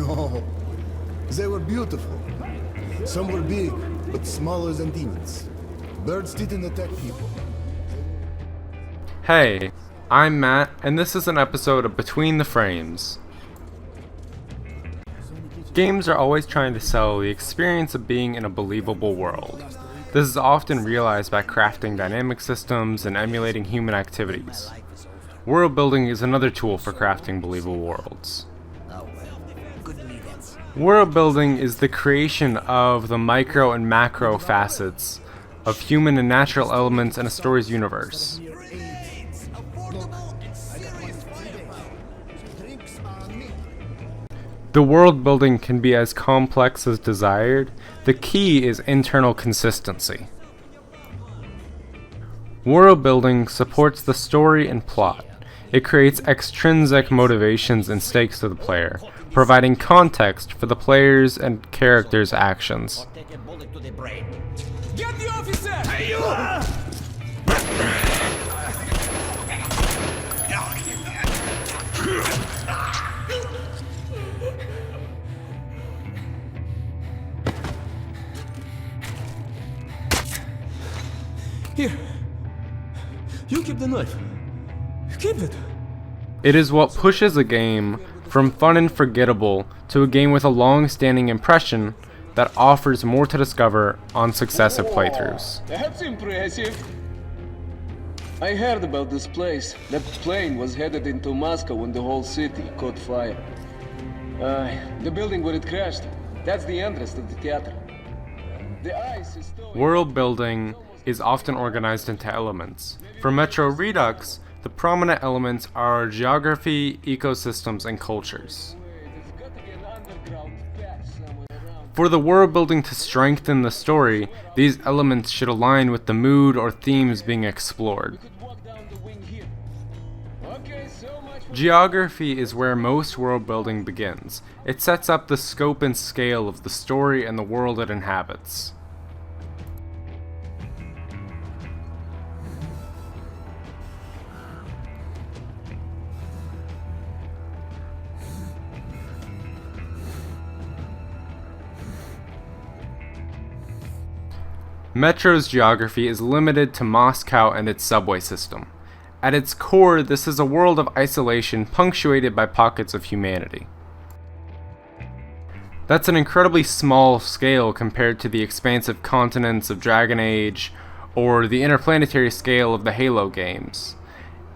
No, they were beautiful. Some were big, but smaller than demons. Birds didn't attack people. Hey, I'm Matt, and this is an episode of Between the Frames. Games are always trying to sell the experience of being in a believable world. This is often realized by crafting dynamic systems and emulating human activities. World building is another tool for crafting believable worlds. World building is the creation of the micro and macro facets of human and natural elements in a story's universe. The world building can be as complex as desired. The key is internal consistency. World building supports the story and plot. It creates extrinsic motivations and stakes to the player, providing context for the players' and characters' actions. Get the officer! Here. You keep the knife. Keep it. It is what pushes a game from fun and forgettable to a game with a long-standing impression that offers more to discover on successive playthroughs. That's impressive. I heard about this place. That plane was headed into Moscow when the whole city caught fire. The building where it crashed, that's the entrance to the theater. The ice is still... World building is often organized into elements. For Metro Redux, the prominent elements are geography, ecosystems, and cultures. For the world building to strengthen the story, these elements should align with the mood or themes being explored. Geography is where most world building begins. It sets up the scope and scale of the story and the world it inhabits. Metro's geography is limited to Moscow and its subway system. At its core, this is a world of isolation punctuated by pockets of humanity. That's an incredibly small scale compared to the expansive continents of Dragon Age or the interplanetary scale of the Halo games.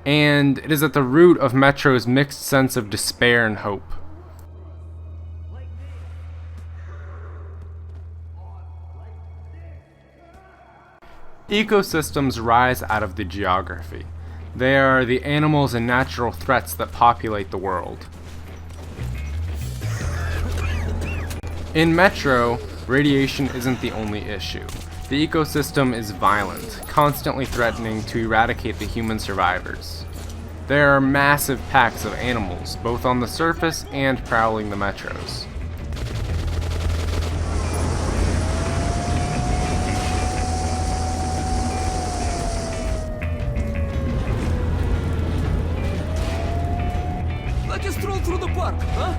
And it is at the root of Metro's mixed sense of despair and hope. Ecosystems rise out of the geography. They are the animals and natural threats that populate the world. In Metro, radiation isn't the only issue. The ecosystem is violent, constantly threatening to eradicate the human survivors. There are massive packs of animals, both on the surface and prowling the metros. Through the park, huh?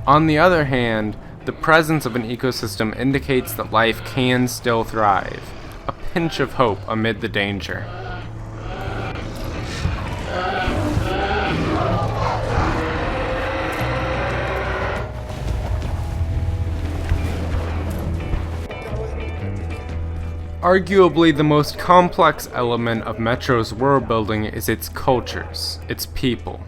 On the other hand, the presence of an ecosystem indicates that life can still thrive, a pinch of hope amid the danger. Arguably, the most complex element of Metro's world building is its cultures, its people.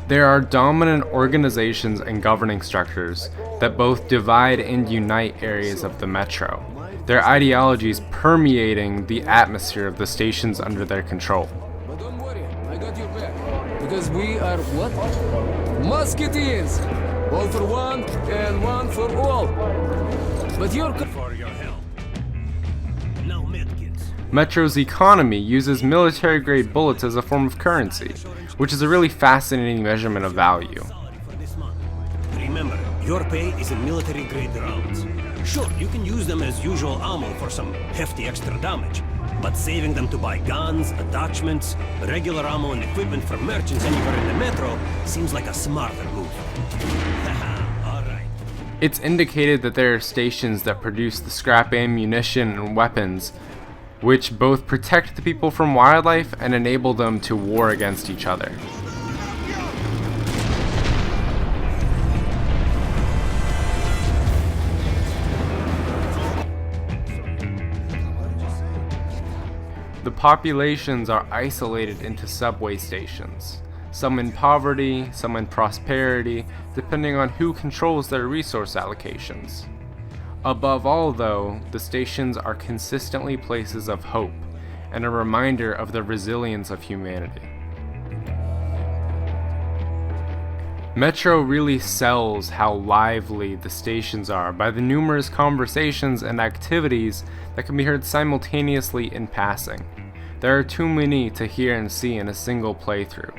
There are dominant organizations and governing structures that both divide and unite areas of the Metro, their ideologies permeating the atmosphere of the stations under their control. But don't worry, I got your back. Because we are what? Musketeers! All for one, and one for all. But you're... For your help. No medkits. Metro's economy uses military-grade bullets as a form of currency, which is a really fascinating measurement of value. Salary for this month. Remember, your pay is in military-grade rounds. Sure, you can use them as usual ammo for some hefty extra damage, but saving them to buy guns, attachments, regular ammo and equipment for merchants anywhere in the metro seems like a smarter move. Haha, alright. It's indicated that there are stations that produce the scrap ammunition and weapons, which both protect the people from wildlife and enable them to war against each other. The populations are isolated into subway stations, some in poverty, some in prosperity, depending on who controls their resource allocations. Above all, though, the stations are consistently places of hope and a reminder of the resilience of humanity. Metro really sells how lively the stations are by the numerous conversations and activities that can be heard simultaneously in passing. There are too many to hear and see in a single playthrough.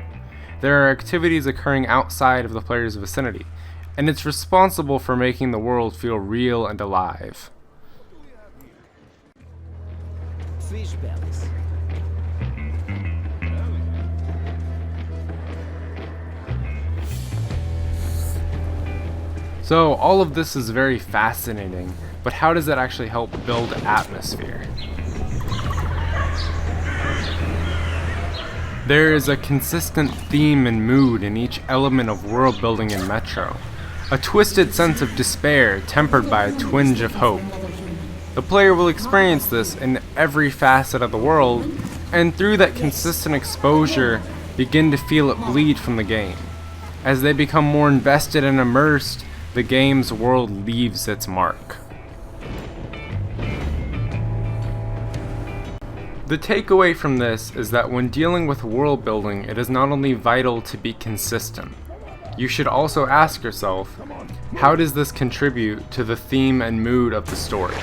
There are activities occurring outside of the player's vicinity, and it's responsible for making the world feel real and alive. Fish bellies. So all of this is very fascinating, but how does that actually help build atmosphere? There is a consistent theme and mood in each element of world building in Metro, a twisted sense of despair tempered by a twinge of hope. The player will experience this in every facet of the world, and through that consistent exposure, begin to feel it bleed from the game. As they become more invested and immersed, the game's world leaves its mark. The takeaway from this is that when dealing with world building, it is not only vital to be consistent. You should also ask yourself, how does this contribute to the theme and mood of the story?